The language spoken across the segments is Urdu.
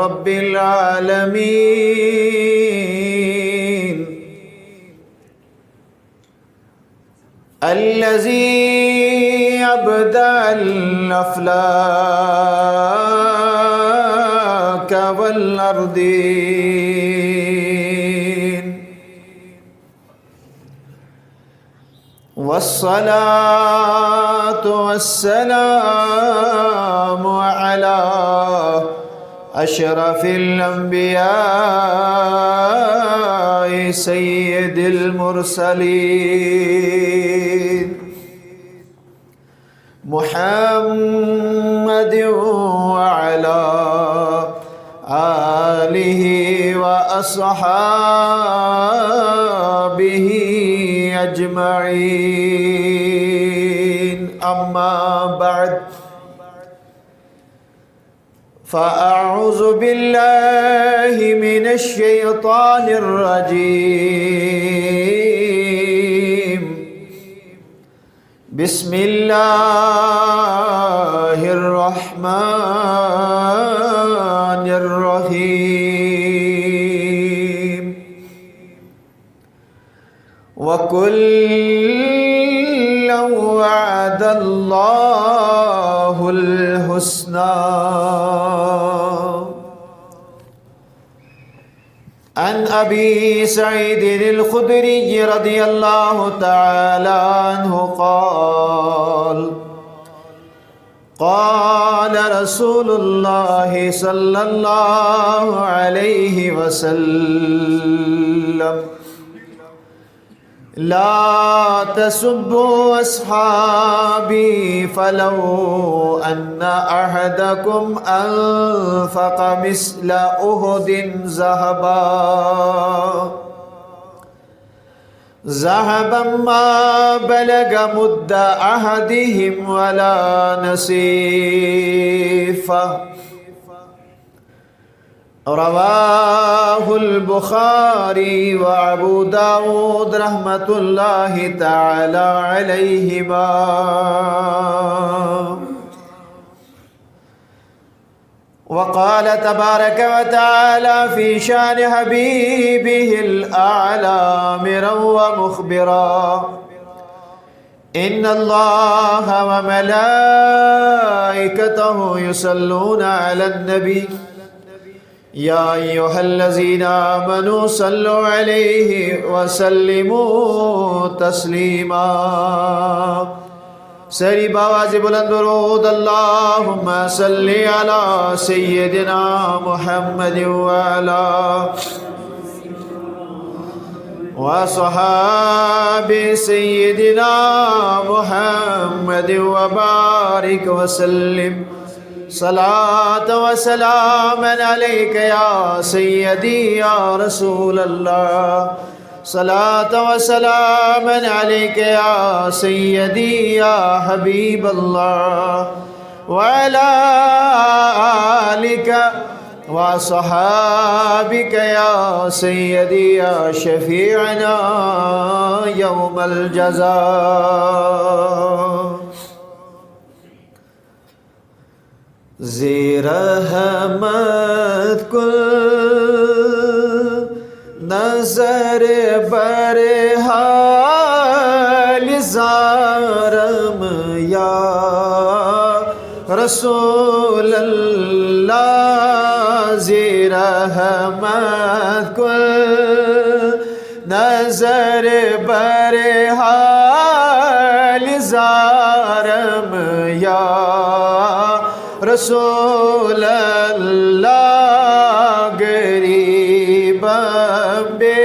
رب العالمين الذي أبدع الأفلاك والأرضين والصلاة والسلام على أشرف الأنبياء سيد المرسلين محمد وعلى آله وأصحابه أجمعين أما بعد فأعوذ بالله من الشيطان الرجيم بسم الله الرحمن الرحيم وكلا وعد الله الحسنى عن أبي سعيد الخدري رضي الله تعالى عنه قال قال رسول الله صلى الله عليه وسلم لا تسبوا أصحابي فلو أن أحدكم أنفق مثل أحد ذهبا ما بلغ مد أحدهم ولا نصيفه رواه البخاري وابو داود رحمة الله تعالى عليهما. وقال تبارك وتعالى في شان حبيبه الأعلى آمرا ومخبرا إن الله وملائكته يصلون على النبي يا أيها الذين آمنوا صلوا عليه وسلموا تسليما. سری باواز بلند درود اللهم صل على سيدنا محمد وعلى وصحاب سيدنا محمد وبارك وسلم صلاة وسلام عليك يا سيدي يا رسول الله صلاة وسلام عليك يا سيدي يا حبيب الله وعلى آلك وصحابك يا سيدي يا شفيعنا يوم الجزاء. زیر رحمت کل نظر بر حال زارم یا رسول اللہ. زیر رحمت کل نظر بر حال زارم یا رسول اللہ. غریبم بے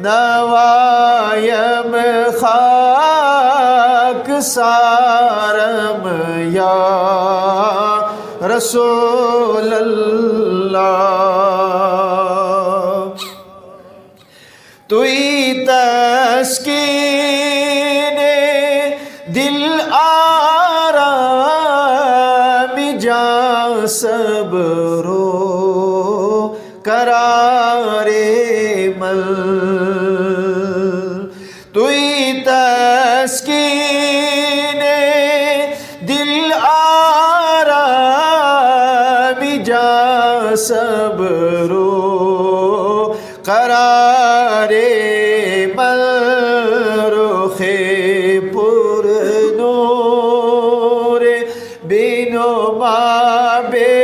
نوایم خاک سارم یا رسول اللہ. توئی تسکین دل آرام جاں صبرو قرار مل. توئی تسکین دل آرام جاں صبرو قرار مل رخ پر نور بینو ما بے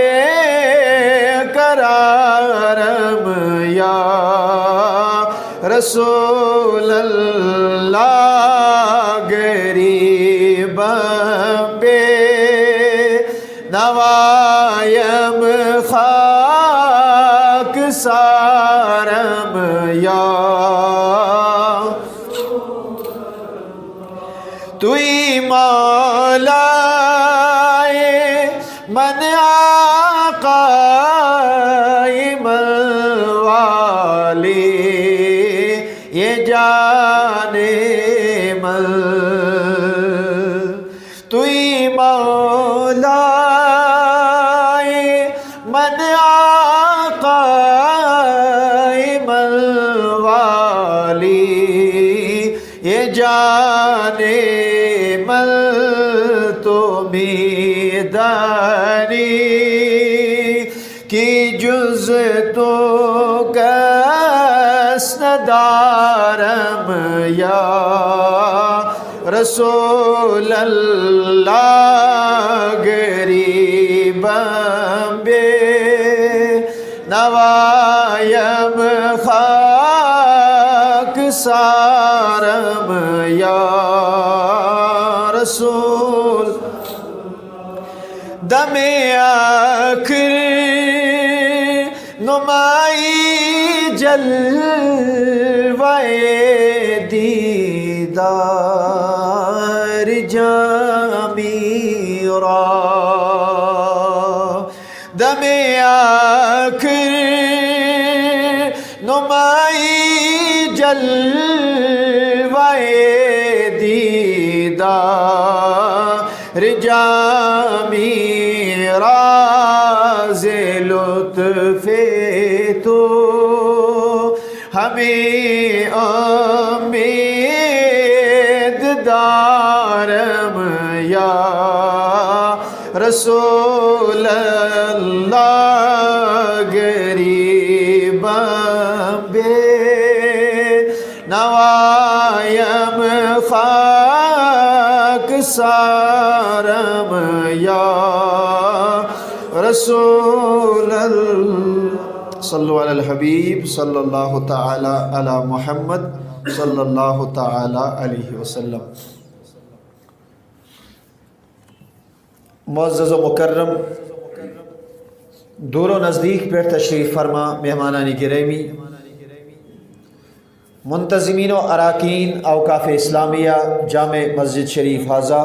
قرارم یا رسول اللہ غریبم بے نوایم خاک سارم یا توئی مولا من آقای من والی یہ جانے من توئی مولا من آقای من والی یہ جانے من تو میدانی کی جز تو کس ندارم یا رسول اللہ غریبم بے نوایم خاک سارم یا رسول دم آخر نمائی جلوے دیدار جامی را دم آخر نمائی جلوے دیدار جامی راز لطف تو ہمیں امید دارم یا رسول اللہ غریبم بے نوایم خاک سارم یا رسول اللہ صلو علی الحبیب صلی اللہ تعالی علی محمد صلی اللہ تعالی علیہ وسلم۔ معزز و مکرم دور و نزدیک پر تشریف فرما مہمانان گرامی، منتظمین و اراکین اوقاف اسلامیہ جامع مسجد شریف حاضہ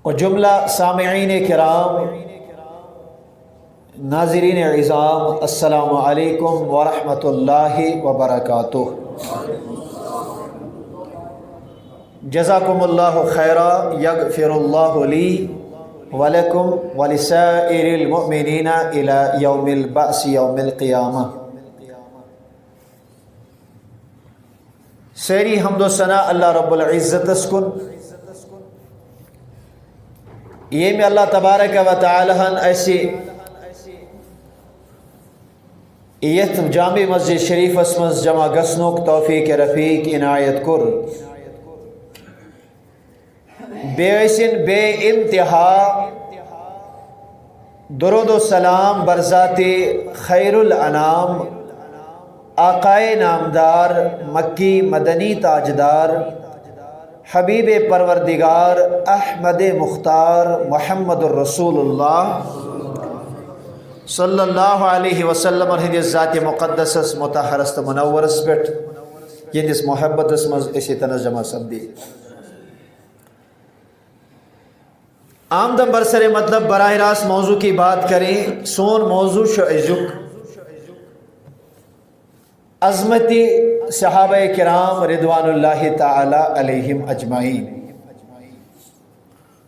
و جملہ سامعین کرام، ناظرین عظام، السلام علیکم ورحمۃ اللہ وبرکاتہ۔ جزاکم اللہ خیرا، یغفر اللہ لی ولکم ولسائر المؤمنین الی یوم البعث یوم القیامہ۔ سیری حمد و ثنا اللہ رب العزت اسکن، یہ میں اللہ تبارک و تعالی ایسی ایت جامع مسجد شریف اسمز جمع گسنوک توفیق رفیق عنایت کر بیسن بے انتہا درود و سلام برذات خیر الانام آقائے نامدار مکی مدنی تاجدار حبیب پروردگار احمد مختار محمد الرسول اللہ صلی اللہ علیہ وسلم ہندس ذات مقدس متحرست منورس پہ یہندس محبت مز اسی تنس جمع سپدی۔ آمدم برسر مطلب براہ راست موضوع کی بات کریں، سون موضوع ازک عظمتی صحابہ کرام رضوان اللہ تعالی علیہم اجمعین۔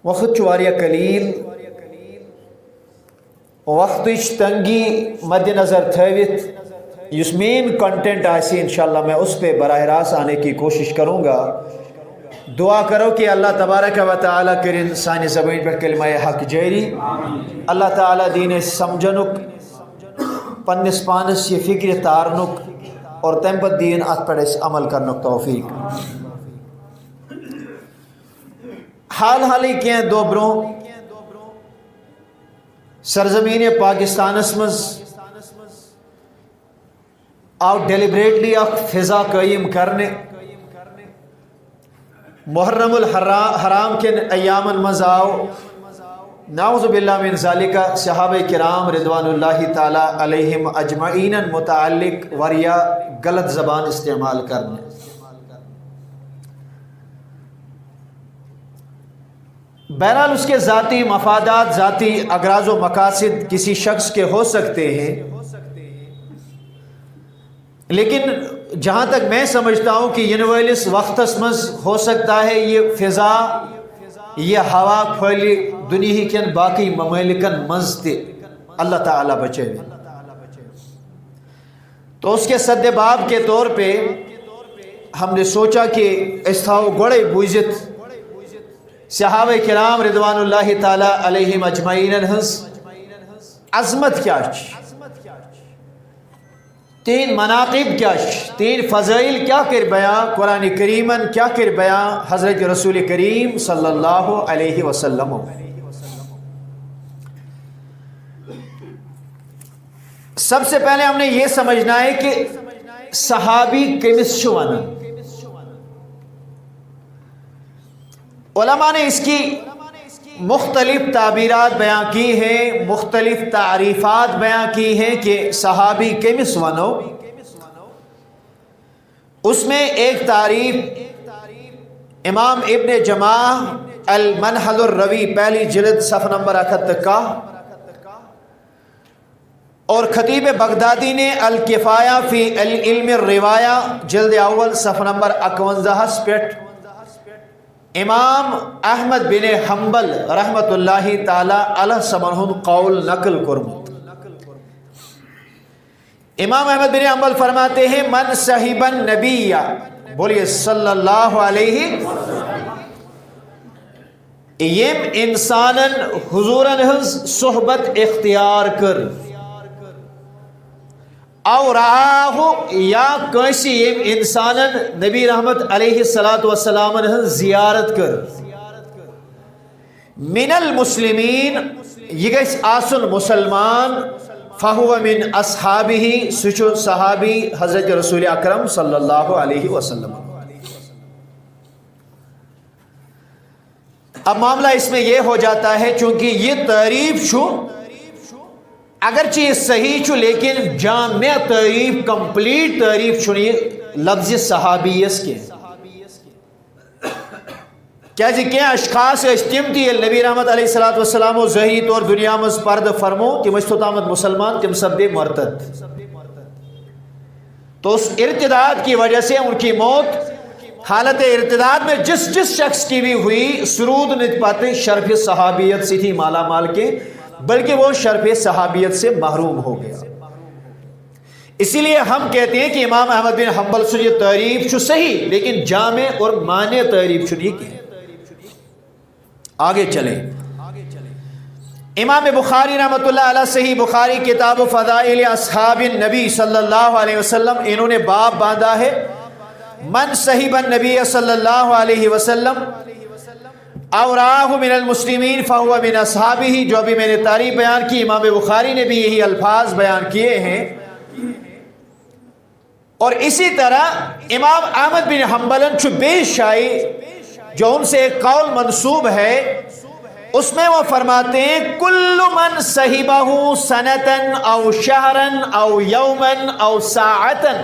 وقت چواریہ قلیل، وقت تنگی مد نظر تھوت مین کنٹینٹ آسی انشاءاللہ میں اس پہ براہ راست آنے کی کوشش کروں گا، دعا کرو کہ اللہ تبارک و تعالیٰ کرن سانی زبان پر کلمہ حق جاری، اللہ تعالیٰ دین سمجھنک پنس پانس یہ فکر تارنک اور تم پت دین ات پر عمل کرنک توفیق۔ حال حالی کیا دو بروں سرزمین پاکستان مز آو ڈیلیبریٹلی اخ فضا قائم کرنے محرم الحرام کن ایام مز آو نعوذ باللہ من ذالکہ صحابہ کرام رضوان اللہ تعالی علیہم اجمعین متعلق وریا غلط زبان استعمال کرنے۔ بہرحال اس کے ذاتی مفادات، ذاتی اغراض و مقاصد کسی شخص کے ہو سکتے ہیں، لیکن جہاں تک میں سمجھتا ہوں کہ ینویلس وقت مز ہو سکتا ہے یہ فضا یہ ہوا پھیلی دنیا کن باقی ممالکن مز تے اللہ تعالیٰ بچے ہوئے۔ تو اس کے سد باب کے طور پہ ہم نے سوچا کہ اس تھاؤ گوڑے بوجت صحابہ کرام رضوان اللہ تعالی علیہم اجمعین ہنس عظمت کیا تین مناقب کیا تین فضائل کیا کر بیان قرآن کریمن کیا کر بیان حضرت رسول کریم صلی اللہ علیہ وسلم۔ سب سے پہلے ہم نے یہ سمجھنا ہے کہ صحابی کمس شوان، علماء نے اس کی مختلف تعبیرات بیان کی ہیں، مختلف تعریفات بیان کی ہیں کہ صحابی کمس ونو۔ اس میں ایک تعریف امام ابن جماع المنہل الروی پہلی جلد صفحہ نمبر 71 کا، اور خطیب بغدادی نے الکفایہ فی العلم الروایہ جلد اول صفحہ نمبر 51 پیٹ امام احمد بن حنبل رحمت اللہ تعالی علیہ سمنہن قول نقل کرمت۔ امام احمد بن حنبل فرماتے ہیں من صحیب النبی، بولیے صلی اللہ علیہ یم انسانن حضورن ہنز صحبت اختیار کر، او رآہو یا کیسی یم انسانن نبی رحمت علیہ السلام زیارت کر، من المسلمین یہ گیس آسن مسلمان، فہو من اصحابہ سچو صحابی حضرت رسول اکرم صلی اللہ علیہ وسلم۔ اب معاملہ اس میں یہ ہو جاتا ہے چونکہ یہ تعریف چھو اگرچہ یہ صحیح چھو لیکن جامع تعریف کمپلیٹ تعریف چھنی لفظ صحابیس کے کیا جی کیا اشخاص استمتی نبی رحمت علیہ السلام و ظہری طور دنیا میں پرد فرمو کہ مشتامت مسلمان تم سب دے مرتد، تو اس ارتداد کی وجہ سے ان کی موت حالت ارتداد میں جس شخص کی بھی ہوئی سرود نت پاتے شرف صحابیت سے تھی مالا مال کے، بلکہ وہ شرف صحابیت سے محروم ہو گیا۔ اسی لیے ہم کہتے ہیں کہ امام احمد بن حنبل سے یہ تعریف چھو صحیح لیکن جامع اور معنی تعریف چھو نہیں کی۔ آگے چلیں، امام بخاری رحمۃ اللہ علیہ صحیح بخاری کتاب فضائل اصحاب النبی صلی اللہ علیہ وسلم انہوں نے باب باندھا ہے من صحیب النبی صلی اللہ علیہ وسلم او راہ من المسلمین فہو من اصحابہ، جو ابھی میں نے تعریف بیان کی امام بخاری نے بھی یہی الفاظ بیان کیے ہیں۔ اور اسی طرح امام احمد بن حنبل چو بے شائی جو ان سے ایک قول منسوب ہے اس میں وہ فرماتے ہیں کل من صحیبہ سنتن او شہرن او یومن او ساعتن،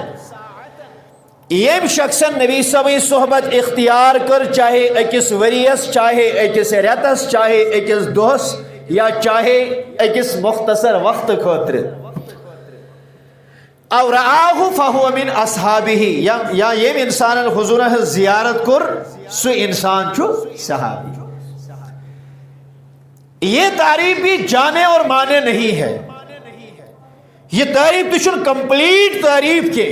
یم شخصن نبی صلی صحبت اختیار کر چاہے اکس وریس چاہے اکس ریتس چاہے اکس دوس یا چاہے اکس مختصر وقت خاطر، او رآہو فہو من اصحابہ یا یم انسان حضورہ زیارت کر سو انسان چھو صحابی۔ یہ تعریف بھی جامع اور معنی نہیں ہے، یہ تعریف تو چھن کمپلیٹ تعریف کے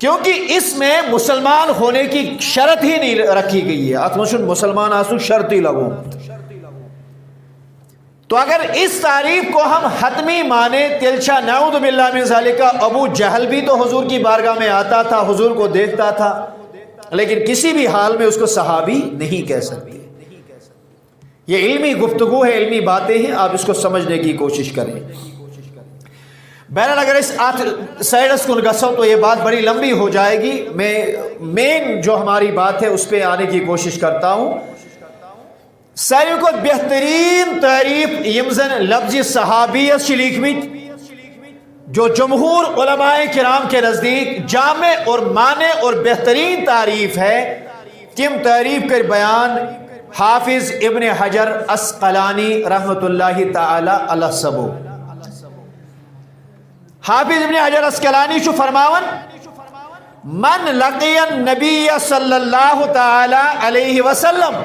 کیونکہ اس میں مسلمان ہونے کی شرط ہی نہیں رکھی گئی ہے. اتمشن مسلمان آسو شرطی لگو. تو اگر اس تعریف کو ہم حتمی مانے تلچا نعوذ باللہ من ذالک. ابو جہل بھی تو حضور کی بارگاہ میں آتا تھا, حضور کو دیکھتا تھا, لیکن کسی بھی حال میں اس کو صحابی نہیں کہہ سکتے. یہ علمی گفتگو ہے, علمی باتیں ہیں, آپ اس کو سمجھنے کی کوشش کریں. بہرحال اگر اس سائڈس کو گسو تو یہ بات بڑی لمبی ہو جائے گی. میں مین جو ہماری بات ہے اس پہ آنے کی کوشش کرتا ہوں. ساروی کو بہترین تعریف یمزن لفظ صحابیت شلیک میں جو جمہور علماء کرام کے نزدیک جامع اور معنی اور بہترین تعریف ہے, تم تعریف کر بیان حافظ ابن حجر اسقلانی رحمت اللہ تعالی علیہ سبو. حافظ ابن حجر اسقلانی شو فرماون من لقی النبی صلی اللہ تعالی علیہ وسلم,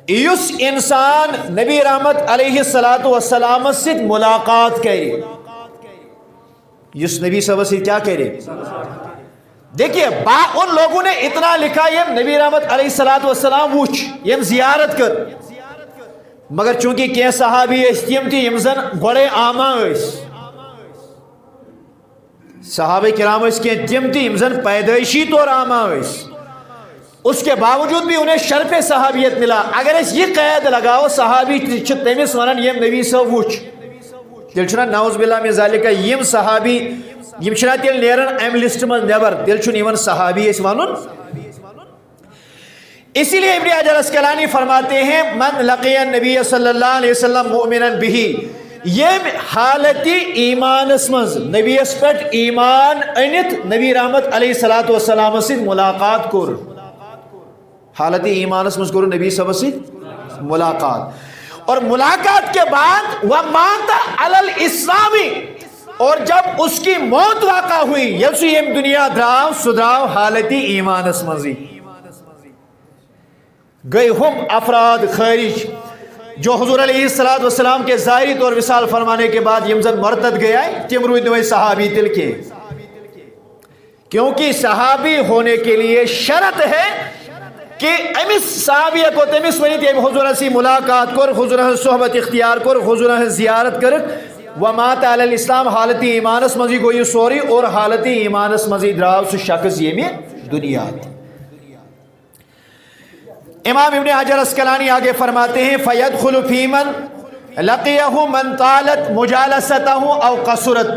یس انسان نبی رحمت علیہ السلام سے ملاقات کرے. یس نبی صلی اللہ علیہ وسلم کیا کرے؟ دیکھیے ان لوگوں نے اتنا لکھا یم نبی رحمت علیہ السلام وچ یم زیارت کر, مگر چونکہ کی صحابی تم تی یم زن گوڑے آما صحابہ کرام کی تم تی یم زن پیدائشی طور آما. اس کے باوجود بھی انہیں شرف صحابیت ملا. اگر اس یہ قید لگاؤ صحابی تمس ونن یم نبی صاحب وچ, تیل چھنا نعوذ باللہ من ذالک یم صحابی یم چھنا تیل نیرن ام لسٹ من نیبر, تیل چھن یمن صحابی اس ونن. اسی لیے ابن حجر اسقلانی فرماتے ہیں من لقی النبی صلی اللہ علیہ وسلم مؤمنا بہ, یہ حالتی ایمان اسمز نبی اس پٹ ایمان انت نبی رحمت علیہ السلام سے ملاقات کر. حالتی ایمان اسمز کرو نبی صلی اللہ علیہ وسلم ملاقات, اور ملاقات کے بعد وَمَاتَ عَلَى الْإِسْلَامِ, اور جب اس کی موت واقع ہوئی یسو یم دنیا دراو سدراو حالتی ایمان اسمزی. گئی ہم افراد خارج جو حضور علیہ السلام کے ظاہری طور وصال فرمانے کے بعد یمزن مرتد گیا ہے, تم روی دوئی صحابی تل کے. کیونکہ صحابی ہونے کے لیے شرط ہے کہ امس صحابیہ کو تمس ونی تی حضور سے ملاقات کر, حضور صحبت اختیار کر, حضور زیارت کر. ومات علی الاسلام حالتی ایمانس مزی گوئی سوری, اور حالتی ایمانس مزی دراو سے شخص یہ میں دنیا. امام ابن حجر اسقلانی آگے فرماتے ہیں فیدخل فی من لقیہ من طالت مجالستہ او قصرت,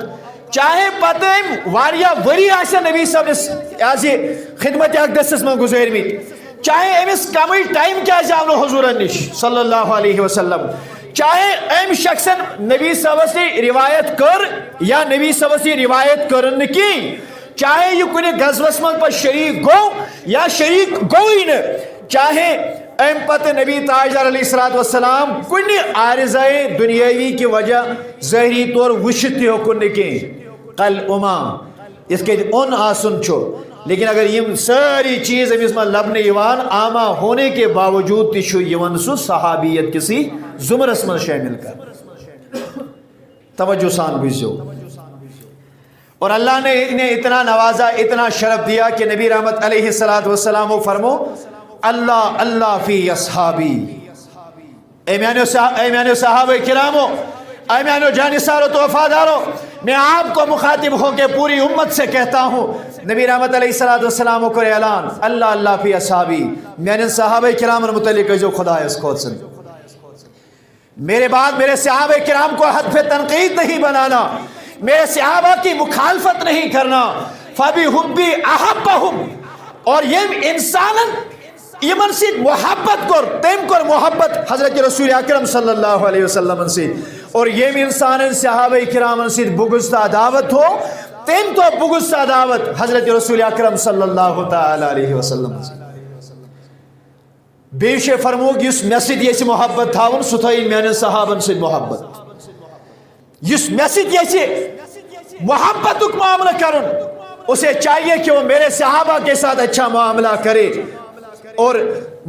چاہے پتہ واریا وری آسے نبی صاحب نے خدمت اقدس میں گزیر میں, چاہے امس کمی ٹائم کیا جانو حضور نش صلی اللہ علیہ وسلم, چاہے ام شخص نبی صاحب سے روایت کر یا نبی صاحب سے روایت کرن کی, چاہے یہ کنی غزوس من پر شریک گو یا شریک گوئی نہ, چاہے ام پتہ نبی تاجدار علیہ السلام کنی عارضۂ دنیاوی کی وجہ ظاہری طور وشتی ہو کن کی قل اما اس کے ان آسن چھو. لیکن اگر یہ ساری چیز اب اس میں لبن ایوان آما ہونے کے باوجود تشو یون سو صحابیت کسی زمرس من شامل کر. توجہ سان بجھو. اور اللہ نے انہیں اتنا نوازا, اتنا شرف دیا کہ نبی رحمت علیہ السلام و فرمو اللہ اللہ فی اصحابی. اے میانو صحابہ کرامو, اے میانو جانسارو تو وفادارو, میں آپ کو مخاطب ہو کے پوری امت سے کہتا ہوں, نبی رحمت علیہ السلام کو اعلان اللہ اللہ فی اصحابی, میانے صحابہ کرام متعلق جو خدا اس کو سن. میرے بعد میرے صحابہ کرام کو حد پہ تنقید نہیں بنانا, میرے صحابہ کی مخالفت نہیں کرنا. فَبِحُبِّ أَحَبَّهُمْ, اور یہ انسان یمن سے محبت کر, تیم کر محبت حضرت رسول اکرم صلی اللہ علیہ وسلم سے, اور یہ انسان صحابہ کرام سے بغض تا عداوت ہو, تیم تو بغض تا عداوت حضرت رسول اکرم صلی اللہ تعالی علیہ وسلم سے. بیش فرموگ اس مسجد یہ سے محبت تھا ان ستائی میانے صحابن سے محبت, اس مسجد یہ سے محبت کو معاملہ کرن, اسے چاہیے کہ وہ میرے صحابہ کے ساتھ اچھا معاملہ کرے, اور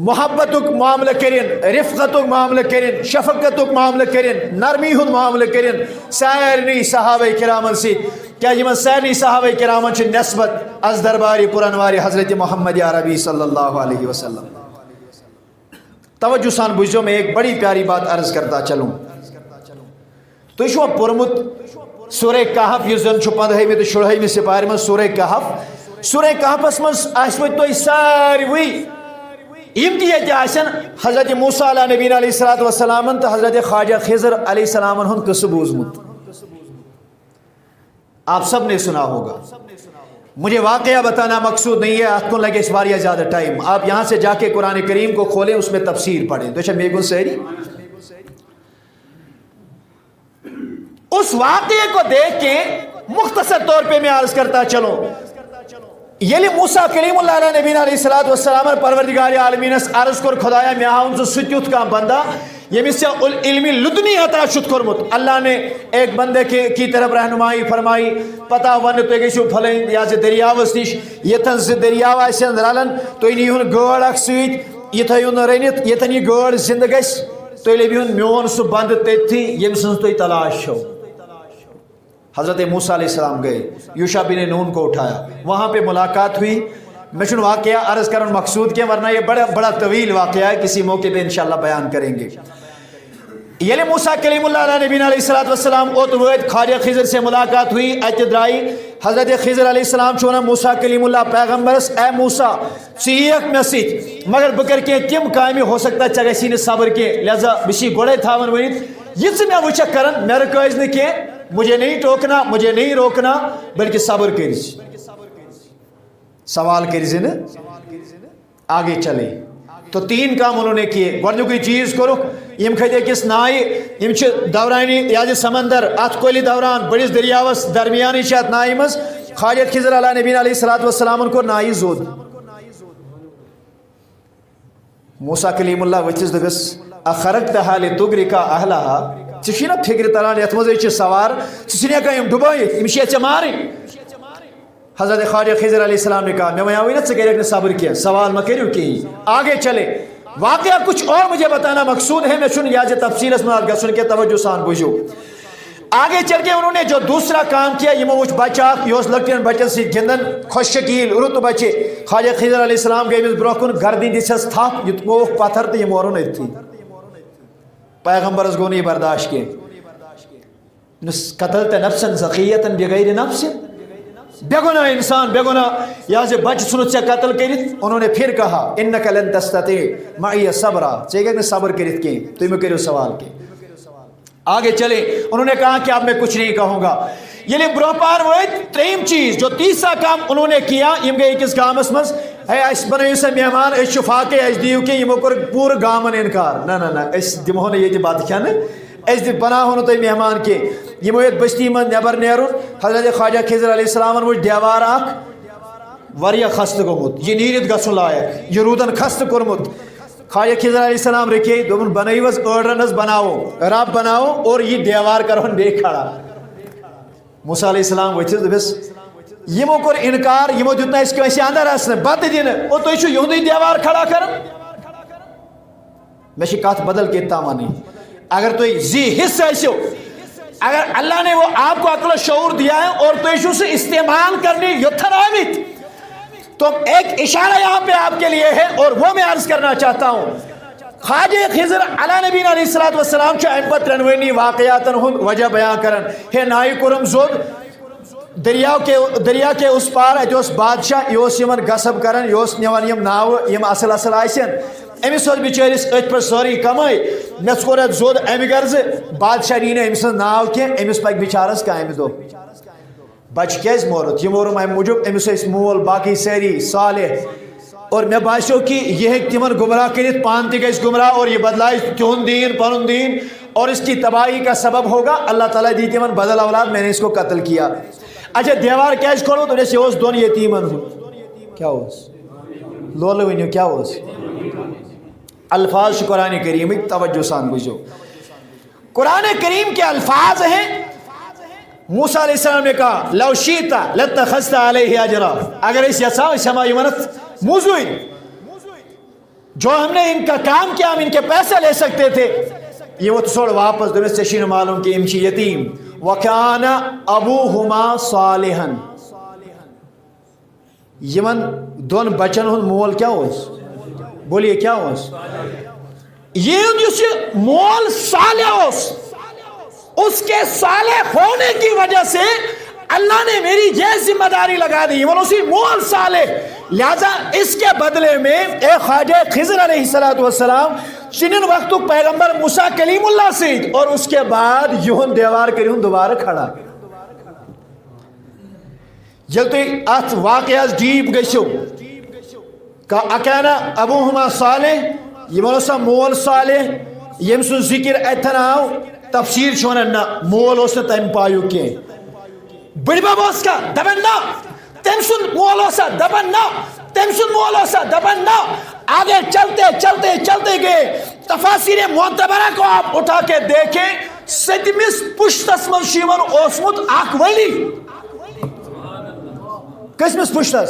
محبت کو معاملہ کریں, رفقت کو معاملہ کریں, شفقت کو معاملہ کریں, نرمی ہن معاملہ کریں سائرنی صحابہ کرام سے. کیا یمن سارنی صحابہ کرامن چھ نسبت از درباری پرانواری حضرت محمد عربی صلی اللہ علیہ وسلم. توجہ سان بوجھو، میں ایک بڑی پیاری بات عرض کرتا چلوں. تو چھو پورمت سورہ کہف یس زن 15 تو 16 سپارے من سورہ کہف. سورہ کہفس مز آسو تو ساروی یم تہ یہ آسن حضرت موسیٰ علیہ نبینا علیہ الصلوۃ والسلام تو حضرت خواجہ خضر علیہ السلام ہند قصہ بوزمت. آپ سب نے سنا ہوگا. مجھے واقعہ بتانا مقصود نہیں ہے، آپ کو لگے اس واریہ زیادہ ٹائم. آپ یہاں سے جا کے قرآن کریم کو کھولیں، اس میں تفسیر پڑھیں. تو میگن سہری اس واقعے کو دیکھ کے مختصر طور پہ میں عرض کرتا چلوں. یلی موسیٰ کلیم اللہ علیہ نبینا علیہ الصلوۃ والسلام پروردگار عالمین عرض کر خدایا میں ہاؤں سہ تیُتھ کانٛہہ بندہ یمس علم لدنی عطا چھُتھ کوٚرمُت. اللہ نے ایک بندے کی طرف رہنمائی فرمائی، پتہ ون تُہۍ گٔژھِو پھلٲنۍ یا دریاوس نش، یتن زٕ دریاو آسن رلان تُہۍ نیٖہُن گٲڑ اکھ سۭتۍ، یہِ تھٲیِو نہٕ رٔنِتھ، ییٚتٮ۪ن یہِ گٲڑ زندٕ گژھِ تُہۍ لٔبِہُن میون سُہ بندٕ تٔتھی ییٚمہِ سٕنٛز تُہۍ تلاش چھو. حضرت موسیٰ علیہ السلام گئے، یوشع بن نون کو اٹھایا، وہاں پہ ملاقات ہوئی. میں چھن واقعہ عرض کرن مقصود کیا، ورنہ یہ بڑا طویل واقعہ ہے، کسی موقع پہ انشاءاللہ بیان کریں گے. یلی موسیٰ کلیم اللہ علیہ نبینا علیہ السلام اوت وٲتۍ، خواجہ خضر سے ملاقات ہوئی. اتہ درائی حضرت خضر علیہ السلام چھُ ونان موسیٰ کلیم اللہ پیغمبرس، اے موسیٰ ژٕ ییٖکھ مےٚ سۭتۍ مگر بہٕ کر کینٛہہ تِم کامہِ ہو سکتا ژےٚ گژھی نہٕ صبر کینٛہہ، لہذا بہٕ چھُسے گۄڈے تھاوان ؤنِتھ یہِ ژٕ مےٚ وٕچھکھ کران مےٚ رُکٲزِ نہٕ کینٛہہ، مجھے نہیں ٹوکنا، مجھے نہیں روکنا، بلکہ صبر کریز، سوال کریز نا آگے چلے. تو 3 کام انہوں نے کیے. گۄڈنیُکُے چیز کوٚرُکھ، یم کھٔتۍ أکِس نایہِ، یم چھِ دورانی یاد سمندر اتھ کۄلہِ دوران بٔڑِس دریاوس درمیانٕے چھِ اتھ نایہِ منٛز. خواجہ خضر علیہ نبینا علیہ الصلوۃ والسلام کوٚر نایہِ زوٚد. موسیٰ کلیم اللہ ؤتھِس دوٚپُس اخرجتہا لتغرق اہلہا، ژےٚ چھُے نا فکر تران یتھ منٛز چھِ سوار، ژٕ چھُنہٕ ہٮ۪کان یِم ڈُبٲیِتھ، یِم چھِ ژےٚ مارٕنۍ. حضرت خواجہ خضر علیہ السلام نے کہا میں وَنیٛاوٕے نا ژٕ کَریکھ نہٕ صبر کینٛہہ، سوال مہ کٔرِو کِہیٖنۍ، آگے چلے. واقعہ کچھ اور مجھے بتانا مقصود ہے، میں چھُنہٕ یہِ تفصیلس منٛز گژھُن کینٛہہ، توجہ سان بوٗزِو. آگے چل کے انہوں نے جو دوسرا کام کیا، یمو وچ بچہ اکھ، یہ اوس لۄکٹٮ۪ن بچن سۭتۍ گِنٛدان، خۄش شکیٖل رُت بچہِ. خواجہ خضر علیہ السلام گٔے أمِس برونٛہہ کُن، گردٕنۍ دِژھس تھپھ، یہِ گوٚوُکھ پتھر تہٕ یہِ مورُن أتھی. پیغمبرس گوٚو نہٕ یہِ برداشت کینٛہہ. قتلت نفسا زکیۃ بغیر نفس، بے گناہ انسان بے گناہ یا سے بچ ژھُنُتھ ژےٚ قتل کٔرِتھ. انہوں نے پھر کہا انک لن تستطیع معی صبرا، ژٕ ہیٚککھ نہٕ صبر کٔرِتھ کینٛہہ، تُہۍ مہٕ کٔرِو سوال کینٛہہ. آگے چلے. انہوں نے کہا کہ اب میں کچھ نہیں کہوں گا. ییٚلہِ برونٛہہ پار وٲتۍ، ترٛیٚیِم چیٖز جو تیسرا کام انہوں نے کیا، یِم گٔے أکِس گامس منٛز، ہے اَسہِ بنٲیِو سا مہمان، أسۍ چھِ فاقے، اَسہِ دِیِو کینٛہہ. یِمو کوٚر پوٗرٕ گامن انکار، نہ أسۍ دِمہو نہٕ ییٚتہِ بتہٕ کھٮ۪نہٕ، أسۍ بناوہو نہٕ تۄہہِ مہمان کینٛہہ. یِمو یتھ بستی منٛز نٮ۪بر نیرُن. حضرت خواجہ خضر علیہ السلامن وٕچھ دیوار اکھ واریاہ خستہٕ گوٚمُت، یہِ نیٖرِتھ گژھُن لایق، یہِ روٗدن خستہٕ کوٚرمُت. خواجہ خضر علیہ السلام رکے، دوٚپُن بنٲیِو حظ ٲڑرن حظ بناوو، رب بناوو اور یہِ دیوار کرہون بیٚیہِ کھڑا. موسیٰ علیہ السلام ؤتھِس دوٚپُس یِمو کوٚر انکار، یِمو دیُت نہٕ اَسہِ کٲنٛسہِ اندر اژنہٕ بتہٕ دِنہٕ، اور تُہۍ چھِو یِہُنٛدُے دیوار کھڑا کران. مےٚ چھِ کتھ بدل کینٛہہ تام وَنٕنۍ. اگر تُہۍ ذی حص ٲسِو، اگر اللہ نے وہ آپ کو عقل و شعور دیا ہے اور تُہۍ چھِو سُہ استعمال کرنے یوٚتھن آمٕتۍ، تو ایک اشارہ یہاں پہ آپ کے لیے ہے اور وہ میں عرض کرنا چاہتا ہوں. خواجہ خضر علیہ نبینا علیہ الصلوۃ والسلام چھُ اَمہِ پتہٕ ترٛٮ۪نوٕنی واقعاتن ہُنٛد وجہ بیان کران. ہے نایہِ کوٚرُم زوٚد، دریا کے اس پار اتہِ اوس بادشاہ، یہِ اوس یِمن غصب کران، یہِ اوس نِوان یِم ناوٕ یِم اصل اصل آسن. أمِس ٲس بِچٲرِس أتھۍ پٮ۪ٹھ سٲرٕے کمٲے، مےٚ ژھور اَتھ زوٚد اَمہِ غرضہٕ بادشاہ نی نہٕ أمۍ سٕنٛز ناو کینٛہہ، أمِس پکہِ بِچارس کامہِ دۄہ. بچہ کیٛازِ مورُتھ؟ یہِ مورُم اَمہِ موٗجوٗب أمِس ٲسۍ مول باقٕے سٲری صالح، اور مےٚ باسیو کہ یہِ ہیٚکہِ تِمن گمراہ کٔرِتھ، پانہٕ تہِ گژھِ گمراہ اور یہِ بدلایہِ تِہُنٛد دیٖن پنُن دیٖن اور اس کی تباہی کا سبب ہوگا. اللہ تعالیٰ دی تِمن بدل اولاد، میں نے اس کو قتل کیا. اچھا دیوار کیٛازِ کھوٚلوُت؟ دوٚپُس یہِ اوس دۄن یتیٖمن ہُنٛد. کیٛاہ اوس؟ لولہٕ ؤنِو کیٛاہ اوس؟ الفاظ چھِ قرآن کریٖمٕکۍ، توجہ سان بوٗزِو. قرآن کریم کے الفاظ ہیں. موسیٰ علیہ السلام نے کہا لو شئت لاتخذت علیہ اجرا، اگر اس یژھا أسۍ ہٮ۪مہٕ یِمن موٚزوٗرۍ، جو ہم نے ان کا کام کیا ہم ان کے پیسے لے سکتے تھے. یہ وہ سوڑ واپس دنس چشین معلوم کہ امچی یتیم وَكَانَ أَبُوهُمَا صَالِحًا یمن دون بچن ہن مول کیا ہوس بولیے کیا ہوس یہ جس مول صالح ہوس اس کے صالح ہونے کی وجہ سے اللہ نے میری یہ ذمہ داری لگا دی وہ اسی مول صالح لہذا اس کے بدلے میں ایک خواجہ خضر علیہ السلام چنن وقت پیغمبر موسیٰ کلیم اللہ سید اور اس کے بعد یہن دیوار کریون دوبارہ کھڑا جلتے ات واقعہ جیب گیسو کہ اکانا ابوہما صالح یہ منوسا مول صالح یم سن ذکر اتناو تفسیر چھونا مول اس نے تیم پایو کے بڑی بابا اس کا دبن نا تیم سن مول اس کا دبن نا تیم سن مول اس کا دبن نا آگے چلتے چلتے چلتے گئے تفاسیر معتبرہ کو آپ اٹھا کے دیکھیں ستمس پشت اسمن شیون اوسمت آک ولی کسمس پشت اس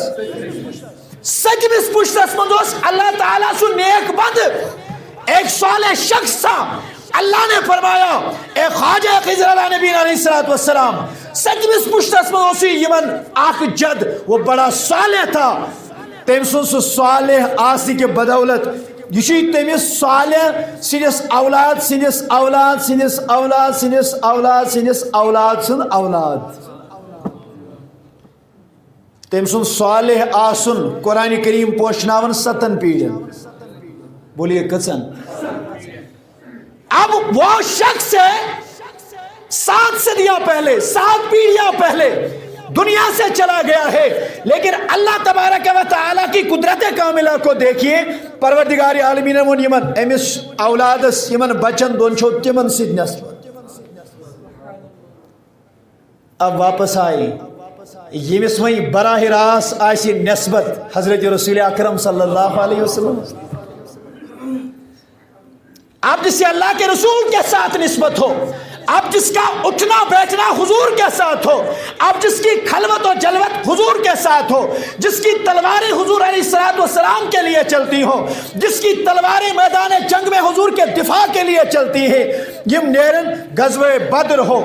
ستمس پشت اسمن دوست اللہ تعالیٰ سن نیک بند ایک صالح شخص تھا اللہ نے فرمایا اے خواجہ خضر علیہ نبی علیہ السلام ستمس پشت اسمن اسی یمن آک جد وہ بڑا صالح تھا تم سن صالح آسی کے بدولت یہ تمس صالح سنس اولاد سنس اولاد سنس اولاد سنس اولاد سنس اولاد سن اولاد تم سن صالح آسن قرآن کریم پوشناون 7 پیڑن بولیے کسن اب وہ شخص ہے 7 صدیاں پہلے 7 پیڑیاں پہلے دنیا سے چلا گیا ہے لیکن اللہ تبارک و تعالی کی قدرت کاملہ کو دیکھیے پروردگار عالمین من یمن امس اولادس یمن بچن دون چھو تمن سید نسبت اب واپس آئی یمس وہیں براہ راست آئی نسبت حضرت رسول اکرم صلی اللہ علیہ وسلم اب جسے اللہ کے رسول کے ساتھ نسبت ہو اب جس کا اٹھنا بیٹھنا حضور کے ساتھ ہو اب جس کی خلوت و جلوت حضور کے ساتھ ہو جس کی تلواریں حضور علیہ السلام کے لیے چلتی ہو جس کی تلواریں میدان جنگ میں حضور کے دفاع کے لیے چلتی ہیں یم نیرن غزوہ بدر ہو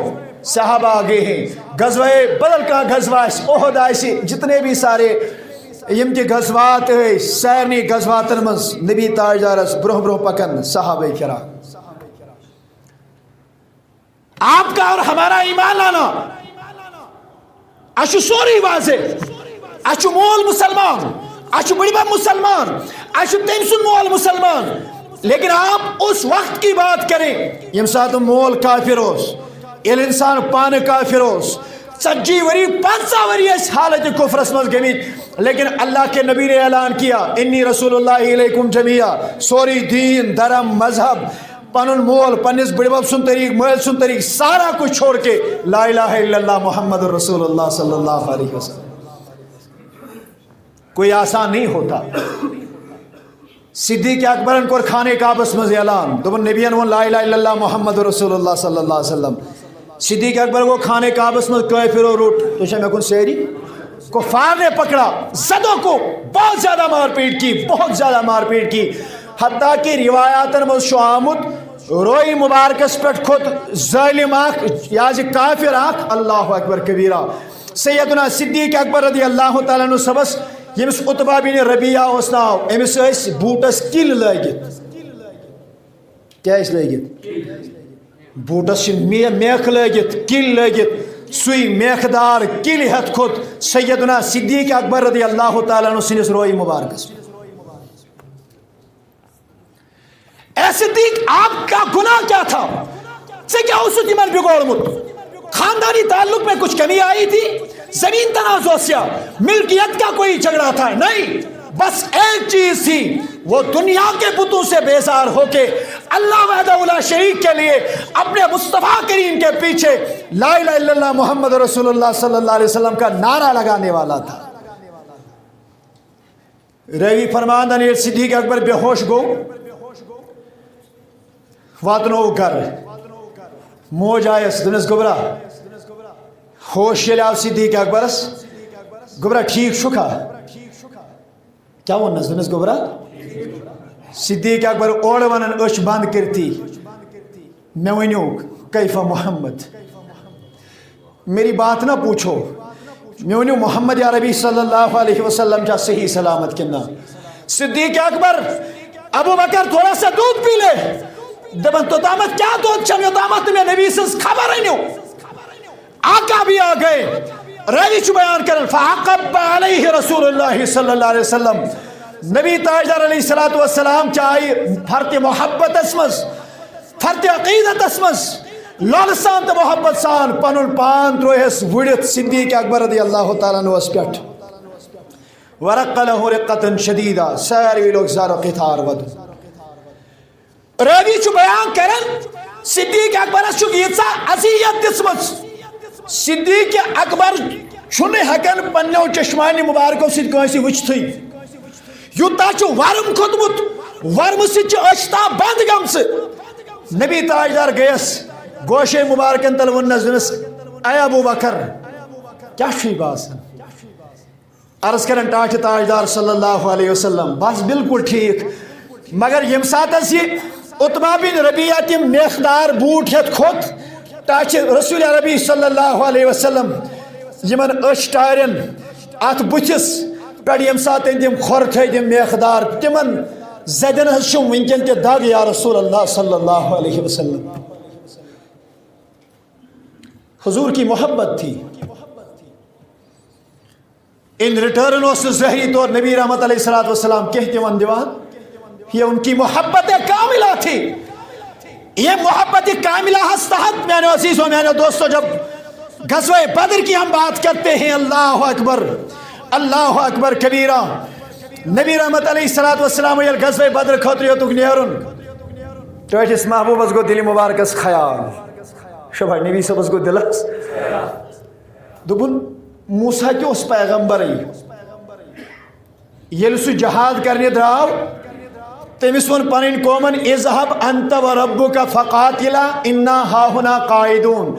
صحابہ آگے ہیں غزوہ بدر کا غزوہ احد آئیسی جتنے بھی سارے یم کے غزوات سیرنی غزوات منز نبی تاجدارس برہ برہ پکن صحابہ کرام آپ کا اور ہمارا ایمان لانا اشو سوری واضح اشو مول مسلمان اشو بڑی با مسلمان اشو تیمسن مول مسلمان لیکن آپ اس وقت کی بات کریں یم ساتھ مول کافر ہوس ایل انسان پان کافر ہوس 40 وری 50 وری اس حالت کفر اسمز گمید لیکن اللہ کے نبی نے اعلان کیا انی رسول اللہ علیکم جمیعہ سوری دین درم مذہب پنن مول پنس بڑی باب سن طریق محل سن طریق سارا کچھ چھوڑ کے لا الہ الا اللہ محمد رسول اللہ صلی اللہ علیہ وسلم کوئی آسان نہیں ہوتا صدیق اکبرن کو کھانے کعبس مز اعلان دبن نبیان ون لا الہ الا اللہ محمد رسول اللہ صلی اللہ علیہ وسلم صدیق اکبر کو کھانے کعبس مز کوئی پھرو روٹ تو شاہ میں کن سیری کفار نے پکڑا زدوں کو بہت زیادہ مار پیٹ کی بہت زیادہ مار پیٹ کی حتیٰ کہ روایاتن مز شو آمد روئی مبارکس پٹ خود ظالم آنکھ یاز کافر آنکھ اللہ اکبر کبیرہ سیدنا صدیق اکبر رضی اللہ تعالیٰ عنہ سبس یمس عتبہ بن ربیعہ اسناو امس اس بوٹس کل لگت کیا اس لگت بوٹس میخ لگت کل لگت سوئی میخدار کل ہت خود سیدنا صدیق اکبر رضی اللہ تعالیٰ عنہ سنس روئی مبارکس اے صدیق آپ کا گناہ کیا تھا سے کیا اسو دیمن بگوڑ مت خاندانی تعلق میں کچھ کمی آئی تھی زمین تنازع سیا ملکیت کا کوئی جھگڑا تھا نہیں بس ایک چیز تھی وہ دنیا کے بتوں سے بیزار ہو کے اللہ وحدہ لا شریک کے لیے اپنے مصطفیٰ کریم کے پیچھے لا الہ الا اللہ محمد رسول اللہ صلی اللہ علیہ وسلم کا نعرہ لگانے والا تھا روی فرماندن صدیق اکبر بے ہوش گو واتنو گر موج آئیس دنس گبرا ہوش یلیاو صدیق اکبرس گبرا ٹھیک شکا کیا ونس دنس گبرا صدیق اکبر اوڑ ونن اچھ بند کرتی میں ونیو کیف محمد، میری بات نہ پوچھو، میں ونیو محمد یا ربی صلی اللہ علیہ وسلم کیا صحیح سلامت کنا؟ صدیق اکبر ابو بکر تھوڑا سا دودھ پی لے، دبن تو دامت کیا دودھ چم یو دامت میں نبی سے خبر ہے نیو۔ آقا بھی آ گئے، روی چو بیان کرن فعقب علیہ رسول اللہ صلی اللہ علیہ وسلم، نبی تاجدار علیہ السلام چاہی فرت محبت اسمس، فرت عقیدت اسمس، لول سان تو محبت سان پنن پان تروہس وڑت صدیق اکبر رضی اللہ تعالیٰ عنہ اس پیٹ ورق له رقة شدیدہ، ساروی لوگ زار و قطار ود روی چو بیان کرن صدیق اکبر اس چو گیتسا عذیت دسمس، صدیق اکبر چھنے ہکن پنیو چشمانی مبارکو سید کوئی سی وچ تھی یوتا چو ورم خودمت ورم سید چو اشتا بند گم سے نبی تاجدار گیس گوشے مبارکن تل ونزنس اے ابو بکر کیا شئی باس عرض کرن ٹاچ تاجدار صلی اللہ علیہ وسلم بس بالکل ٹھیک، مگر یم سات اس یہ اتبا بن ربیعہ تیم میخدار بوٹ ہت کھوت ٹاچ رسول عربی صلی اللہ علیہ وسلم یمن اشتارن ات بچس پڑ یم سات تیم خور تھے تیم میخدار تمن زدن ہشم ونکن تے داغ یا رسول اللہ صلی اللہ علیہ وسلم۔ حضور کی محبت تھی، ان ریٹرن اس ظہری طور نبی رحمت علیہ السلام کہتے ون دیوان یہ ان کی محبت کاملہ تھی۔ یہ محبت کاملہ ہستہت میانے عزیزوں میانے دوستوں، جب غزوہ بدر کی ہم بات کرتے ہیں اللہ اکبر اللہ اکبر کبیرہ، نبی رحمت علیہ السلام یہ غزوہ بدر خطریو تک نیرن تو اس محبوب اس کو دلی مبارکس خیال شبہ نبی صاحب اس کو دلس دبن موسیٰ کی اس پیغمبر یل سو جہاد کرنے دراو تیمیس ون پنین کومن اذهب انت و ربک فقاتلا انا ہاہنا قائدون،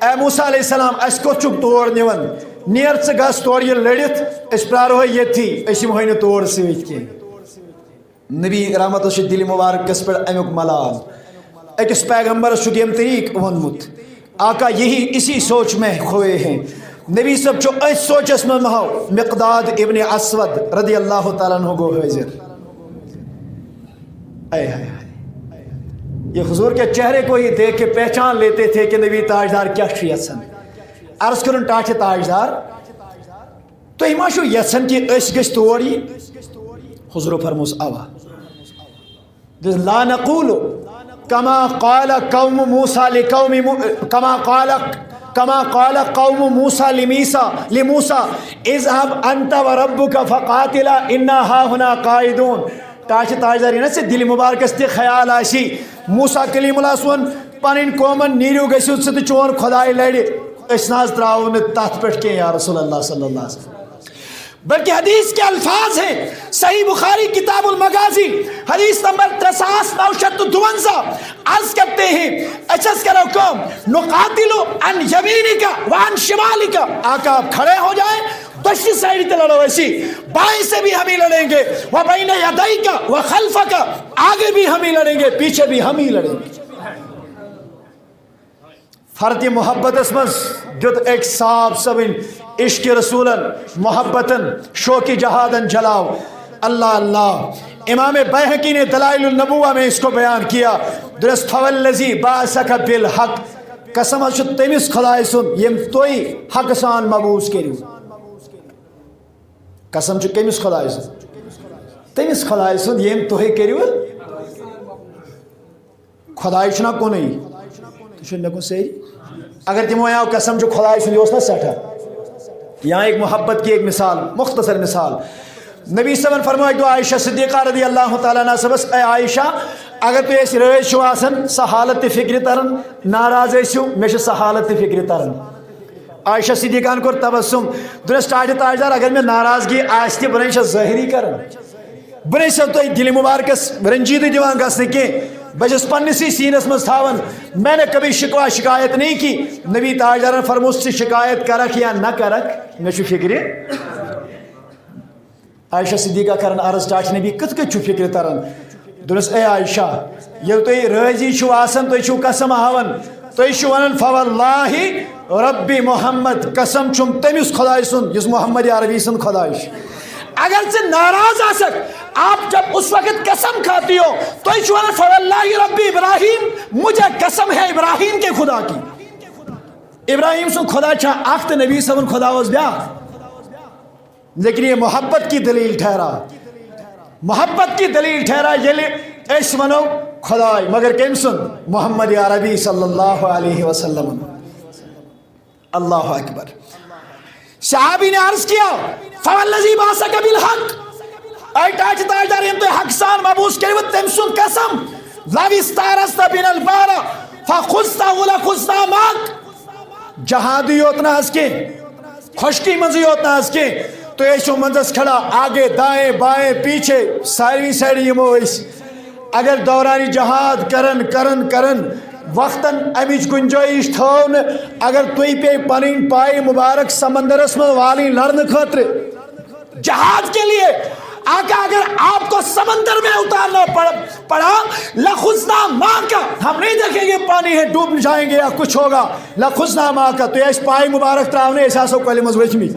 اے موسیٰ علیہ السلام اس کو چک توڑ نیون نیر سے گاس توڑ یہ لڑت اس پرار ہوئی یہ تھی اسی مہینے توڑ سویت کی نبی رحمت اس دل مبارک کس پر امک ملال ایک اس پیغمبر شکیم طریق ونمت آقا یہی اسی سوچ میں کھوئے ہیں۔ نبی سب جو اس سوچ اس میں مہاو مقداد ابن اسود رضی اللہ تعالیٰ عنہ گو حضر یہ حضور کے چہرے کو ہی دیکھ کے پہچان لیتے تھے کہ نبی تاجدار کیا شو یسن۔ عرض کرن ٹاچ تاجدار تو ہی ماشو یسن کی اس گشت توڑی حضور فرموس آوا لا نقول کما قال قوم موسیٰ لقوم کما قال قوم موسیٰ لموسیٰ اذهب انت وربک فقاتلا انا ہاہنا قائدون۔ ٹاچ تاجدار یہ سے دل مبارک اس تے خیال آشی موسیٰ کلیم اللہ سون پانین کومن نیریو گیسیو سے چون خدای لڑی اس ناز تراؤن تحت پٹ کے یا رسول اللہ صلی اللہ علیہ وسلم، بلکہ حدیث کے الفاظ ہیں صحیح بخاری کتاب المغازی حدیث نمبر 3952 عرض کرتے ہیں اچھس کرو قوم نقاتلو ان یمینکا وان شمالکا، آقا آپ کھڑے ہو جائیں دشتی سائیڈی تے لڑو ایسی بائیں سے بھی ہم ہی لڑیں گے وبین یدیکا وخلفکا، آگے بھی ہم ہی لڑیں گے پیچھے بھی ہم ہی لڑیں گے۔ فرد محبت اسمس جد ایک صاحب سبن عشق رسولن محبتن شوقی جہادن جلاو اللہ اللہ۔ امام بیہقی نے دلائل النبوہ میں اس کو بیان کیا درست فوالذی باسک بالحق، قسم شد تیمیس خدای سن یم توی حق سان مبوس کریو، قسم شد تیمیس خدای سن تیمیس خدای سن یم توی کریو خدای شنا کو نہیں شنہ کو صحیح اگر تمہیں آیا قسم جو خدای سن یہ نہ سٹھا۔ یہاں ایک محبت کی ایک مثال مختصر مثال نبی صلی اللہ علیہ وسلم فرمائے دو عائشہ صدیقہ رضی اللہ تعالیٰ عنہ سبس اے عائشہ اگر تو ایسی رویش شو آسن سحالت فکر ترن ناراض ایسیو میشہ سحالت فکر ترن۔ عائشہ صدیقہ کو تبسم درست آج تاجدار اگر میں ناراضگی آستی بنائشہ ظاہری کرن بنائشہ تو دل مبارکس رنجید دیوان گسنے کے بجس پنسی سینس مز تھاون میں نے کبھی شکوا شکایت نہیں کی، نبی تاجدار نے فرموس سے شکایت کرک یا نہ کرک میں چھو فکری عائشہ صدیقہ کرن عرض ٹاچ نبی کت کت چھو فکر ترن درست اے عائشہ یل تھی راضی چھو آسن تھی چھو قسم ہاون تھی چھو ونن فواللہ ربی محمد قسم چھم تمس خدای سن یس محمد عربی سن خدای. اگر سے ناراض آ سک آپ جب اس وقت قسم کھاتی ہو تو فواللہ ربی ابراہیم مجھے قسم ہے ابراہیم کے خدا کی. ابراہیم سن خدا چھا آخت نبی صبر خدا وز بیا لیکن یہ محبت کی دلیل ٹھہرا محبت کی دلیل ٹھہرا یلی اس ونو خدای مگر کم سن محمد عربی صلی اللہ علیہ وسلم. اللہ اکبر. صحابی نے عرض کیا فوالذی بعثک بالحق اے تاج تاجدار یم تو حق سان مبعوث کریمت تم سن قسم لو استارست بن البار فخذت ولخذنا معك جہادی اتنا ہس کے خشکی منزی اتنا ہس کے تو ایشو منزس کھڑا آگے دائیں بائیں پیچھے ساری سائڈ یمو اگر دورانی جہاد کرن وقتاً امچ گنجائش تھون اگر تھی پہ پنن پائے مبارک سمندرس میں والی لڑنے خاطر جہاد کے لیے آقا اگر آپ کو سمندر میں اتارنا پڑا لخذنا معک ہم نہیں دیکھیں گے پانی ہے ڈوب جائیں گے یا کچھ ہوگا لخذنا معک تو اس پائے مبارک تراؤنے احساس و کلمہ وچمی.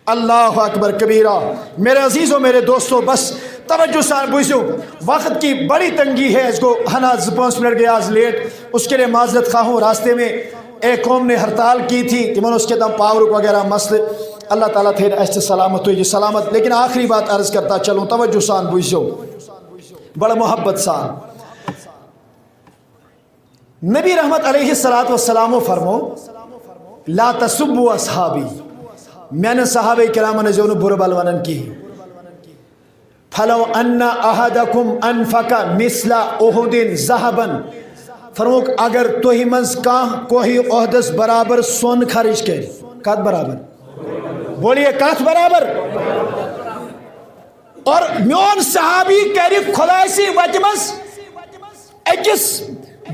اللہ اکبر کبیرہ. میرے عزیزوں میرے دوستوں بس توجہ سان بوزیو وقت کی بڑی تنگی ہے اس کو ہنا 5 منٹ گیا آج لیٹ اس کے لیے معذرت خواہ ہوں. راستے میں ایک قوم نے ہڑتال کی تھی تمہن اس کے دم پاور وغیرہ مسئلے اللہ تعالیٰ تھے ایسے سلامت ہوئی سلامت. لیکن آخری بات عرض کرتا چلوں توجہ سان بوزیو بڑا محبت سان. نبی رحمت علیہ السلام فرمو لا تسبوا اصحابی میں نے صحابہ کرام نے جو بر بل ونن کی فلو ان احدکم انفق مثل احد ذهبا فرموک اگر توہی منز کان کوئی عہدس برابر سون خرچ کر کت برابر بولیے کت برابر اور میون صحابی کری خدا سی وجمس اکس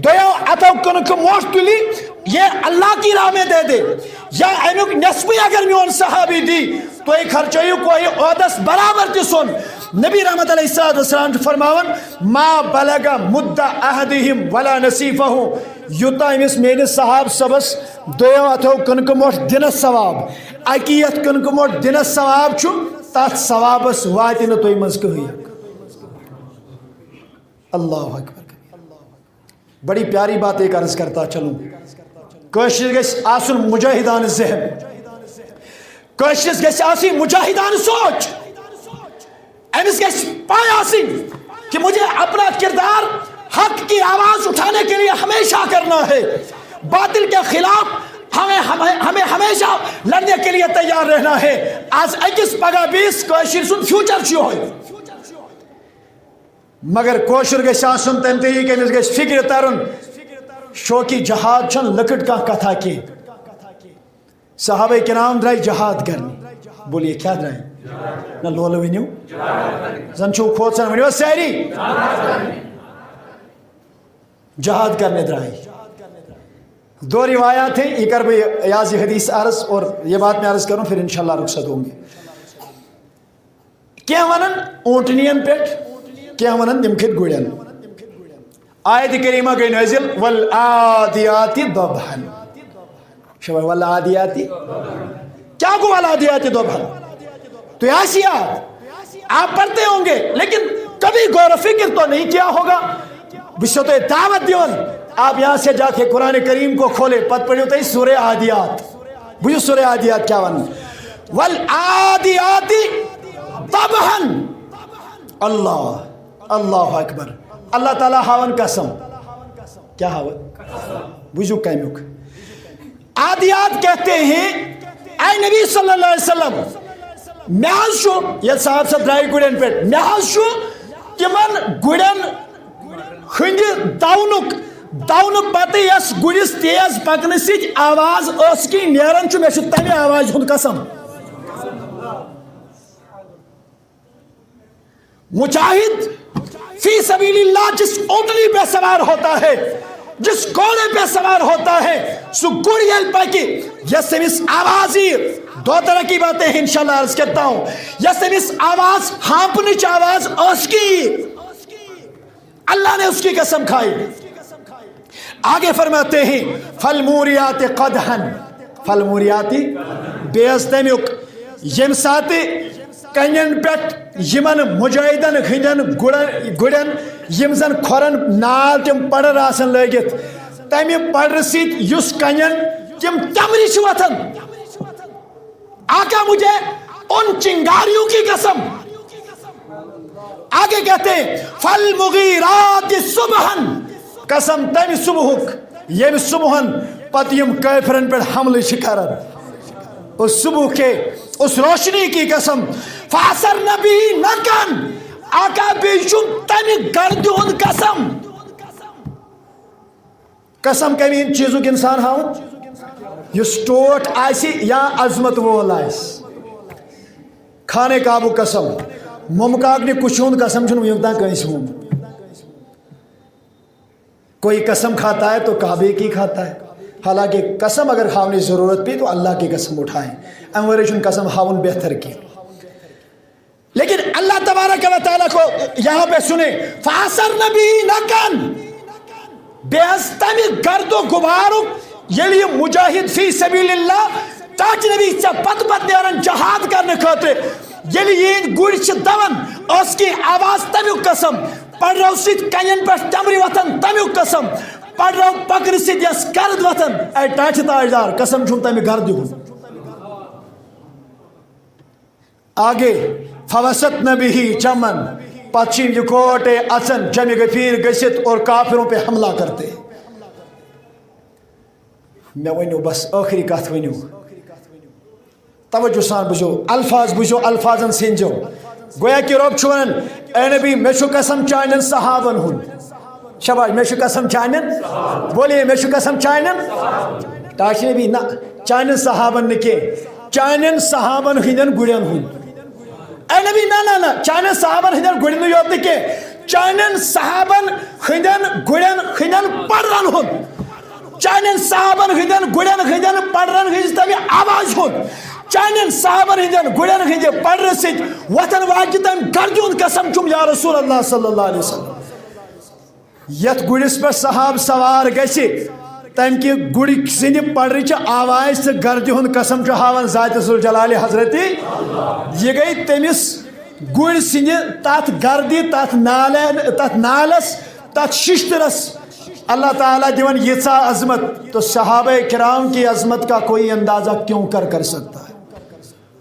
دیو اتو کنک موش تلی یہ اللہ کی راہ میں دے دے یا امیک نسبی اگر میون صحابی دی تو ایک خرچیو کوئی عہدس برابر تی سن. نبی رحمت علیہ السلام فرماون ما بلغ مد احدہم ولا نصیفہ یوتا امس میرے صحاب سبس دیو اتو کنک موش دنس ثواب اکیت کنک موش دنس ثواب چھو تات ثوابس واتی نہ توئی منز کہی. اللہ اکبر. بڑی پیاری بات ایک عرض کرتا چلوں کوشش گس آسن مجاہدان ذہن کوشش گس آسی مجاہدان سوچ امس گس پائے آسی کہ مجھے اپنا کردار حق کی آواز اٹھانے کے لیے ہمیشہ کرنا ہے باطل کے خلاف ہمیں ہمیشہ لڑنے کے لیے تیار رہنا ہے. آج 21 پگہ 20 کوشش سن فیوچر چیو ہوئی مگر کوشر گس آسن تم طریقے کہ امس گس فکر ترن شوقی جہاد چھن لکٹ کا کتھا کی. صحابہ کرام درائے جہاد کرنی بولیے کیا درائے نہ لولو ونیو زن چھو کھوچن ونیو سیری جہاد کرنے درائے. 2 روایات ہیں یہ کر بھئی یازی حدیث عرض اور یہ بات میں عرض کروں پھر انشاءاللہ رخصت ہوں گے. کیا ونن اونٹنین پیٹ کیا ونن نمکھت گوڑین. آیت کریمہ گئی نازل والعادیات ضبحا شبہ والعادیات کیا کو والعادیات ضبحا تو یاسیات آپ پڑھتے ہوں گے لیکن کبھی غور و فکر تو نہیں کیا ہوگا. بشتو دعوت دیون آپ یہاں سے جا کے قرآن کریم کو کھولے پت پڑھے ہوتا ہے سورہ عادیات. بجھو سورہ عادیات کیا ون والعادیات ضبحا. اللہ اکبر. اللہ تعالیٰ ہاون قسم کیا ہاون بجھو کیمک عادیات کہتے ہیں اے نبی صلی اللہ علیہ وسلم محض شو یہ صاحب سے درائی گڑین پیٹ محض شو کہ من گڑین خندی داؤنک پاتے یس گڑیس تیز پکنے سیج آواز اس کی نیرن چو میں شتا میں آواز ہند قسم. مجاہد فی سبیل اللہ جس اونٹنی پہ سوار ہوتا ہے جس گھوڑے پہ سوار ہوتا ہے سو گڑیل پاکی یس تمس آوازی دو طرح کی باتیں ہیں انشاءاللہ عرض کرتا ہوں. یس تمس آواز ہانپنچ آواز اس کی اللہ نے اس کی قسم کھائی. آگے فرماتے ہیں فالموریات قدحن فالموریاتی بیس تمیک یم سات کنین پیٹ یمن مجاہدن ہندن گڑن یم زن کھورن نال تم پڑر آسن لگت تمہ پڑر سیت یس کنین تم تمری چھ وتھن. آقا مجھے ان چنگاریوں کی قسم. آگے کہتے ہیں فالمغیرات صبحن قسم تمہ صبحک یم صبحن پتہ یم کافرن پر حملہ چھ کران اس صبح کے اس روشنی کی قسم. فاثر نبی نکن آقا بیشم تمہ گرد ہند قسم. قسم کمی ان چیزوں کے انسان ہاؤں یس ٹوٹ آسی یا عظمت وول آس. کھانے کعبو قسم ممکاک نے کچھ ہند قسم چھن ویوتا کہیں ہوں. کوئی قسم کھاتا ہے تو کعبے کی کھاتا ہے. حالانکہ قسم اگر کھانے ضرورت پی تو اللہ کی قسم اٹھائیں. امورشن قسم خاون بہتر کی. لیکن اللہ تبارک و تعالیٰ کو یہاں پہ سنے فاثر نبی نکن بیستمی گرد و غبارو یلی مجاہد فی سبیل اللہ تاچ نبی سے پت پت دیرن جہاد کرنے کھاتے یلی یہ گوڑ چھ دون اس کی آواز تمیو قسم پڑھ رہو سید کنین پر تمری وطن تمیو قسم پڑھ رہو پکر سید یس گرد وطن اے ٹاچ تاجدار قسم چھوم تمی گرد ہوں. آگے فوسط نبی ہی چمن پچھیم یکوٹے اچن جمع گفیر گست اور کافروں پہ حملہ کرتے. میں ونیو بس آخری کات ونیو توجہ سان بجو الفاظ بجو الفاظن سنجو گویا کہ رب چھوڑن اے نبی میں چھو قسم چانن صحابن ہن. شباش میں چھو قسم چانن بولیے میں چھو قسم چانن تاش نبی نا چانن صحابن نکے چانن صحابن ہندن گڑین ہن. اے نبی نا نا نا چانن صحابن ہندن گڑین یوت نکے چانن صحابن ہندن گڑین ہندن پڑرن ہن. چانن صحابن ہندن گڑین ہندن پڑرن ہنز تمی آواز ہن. چانن صحابن ہندن گڑین ہندن پڑر سید وطن واجتن گردون قسم چم یا رسول اللہ صلی اللہ علیہ وسلم. یت گڑس پر صحاب سوار گسی تم کی گڑی سند پڑرچ آواز تو گرد ہند قسم ہاون ذات ذوالجلال حضرت یہ گئی تمس گڑ سند تات گردی تات نالس تات ششترس اللہ تعالیٰ دیون یژا عظمت تو صحابہ کرام کی عظمت کا کوئی اندازہ کیوں کر سکتا ہے.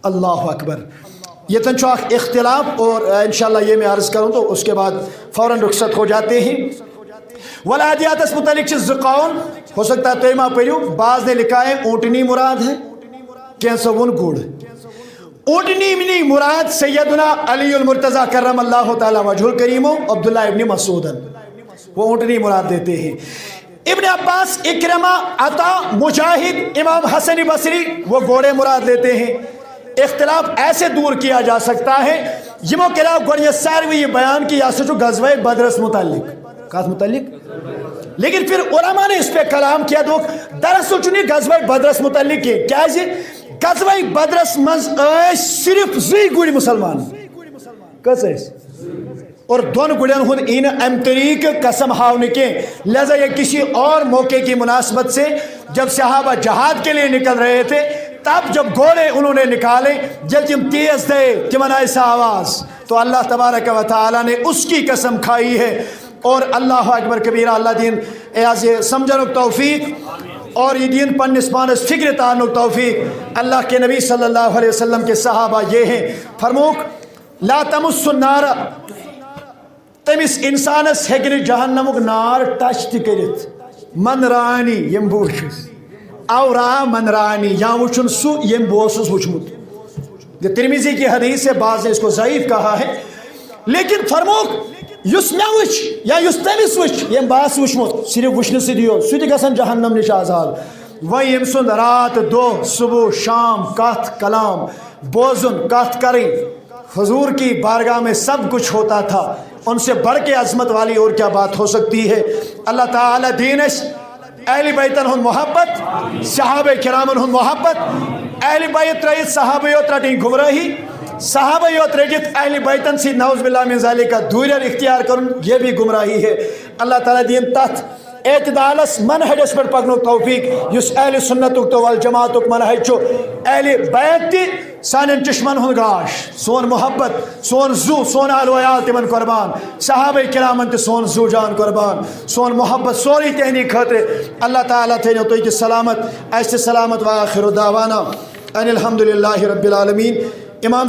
اللہ اکبر. یہ تنچو اختلاف اور انشاءاللہ یہ میں عرض کروں تو اس کے بعد فوراً رخصت ہو جاتے ہیں. ولادیات اس متعلق چیز زقاون ہو سکتا ہے تیمہ پڑھو بعض نے لکھا ہے اونٹنی مراد ہے کینسا ون گوڑ. اونٹنی منی مراد سیدنا علی المرتضی کرم اللہ تعالی وجہ الکریم عبداللہ ابن مسعودن وہ اونٹنی مراد دیتے ہیں. ابن عباس اکرمہ عطا مجاہد امام حسن بصری وہ گھوڑے مراد دیتے ہیں. اختلاف ایسے دور کیا جا سکتا ہے یمو خلاف گوڑی ساروی یہ بیان کی یا سچو غزوہ بدرس متعلق کہاں متعلق لیکن پھر علماء نے اس پہ کلام کیا تو دراصل چنی غزوہ بدرس متعلق کی کیا ہے غزوہ بدرس مز صرف زی گوڑی مسلمان کس ہے اور دون گڑین ہن این ام طریق قسم ہاؤنے کے لہذا یہ کسی اور موقع کی مناسبت سے جب صحابہ جہاد کے لیے نکل رہے تھے تب جب گھوڑے انہوں نے نکالے جب تم تیز تھے تمہارا ایسا آواز تو اللہ تبارک و تعالی نے اس کی قسم کھائی ہے. اور اللہ اکبر کبیرہ اللہ دین ایاز سمجھنک توفیق اور یہ دین پنس پانس فکر تانک توفیق. اللہ کے نبی صلی اللہ علیہ وسلم کے صحابہ یہ ہیں فرموک لا تمس النار تمس انسانس ہیکن جہنمک نار ٹچ تکرت من رانی یم بوچھس او را من رانی یا وچھن سو یم بوسس وچھمت. یہ ترمذی کی حدیث سے بعض نے اس کو ضعیف کہا ہے لیکن فرموک یس مے وچ یا یس تمس وچ یم باس وچھمت صرف وچھن سے دیو سو تہ گژھن جہنم نش آزاد. وہ یم سند رات دو صبح شام کت کلام بوزن کت کریں حضور کی بارگاہ میں سب کچھ ہوتا تھا ان سے بڑھ کے عظمت والی اور کیا بات ہو سکتی ہے. اللہ تعالیٰ دین اس اہل بیتن ہن محبت صحابہ کرامن ہن محبت اہل بیت رئیت صحابہ یوت رٹیں گمراہی صحابہ یوت رجت اہل بیتن سی نعوذ باللہ من ذالک دوریر اختیار کرن یہ بھی گمراہی ہے. اللہ تعالیٰ دین تحت اعتدالس منہجس پر پکنو توفیق یس اہل سنتک تو والجماعتک منہج چھو اہل بیت تی سانن چشمن ہن گاش سون محبت سون زو سون آل و عیال تمن قربان صحابہ کرامن تی سون زو جان قربان سون محبت سوری تہنی خاطر اللہ تعالیٰ تھینو تو ایتی سلامت ایسے سلامت و آخر دعوانا ان الحمدللہ رب العالمین. امام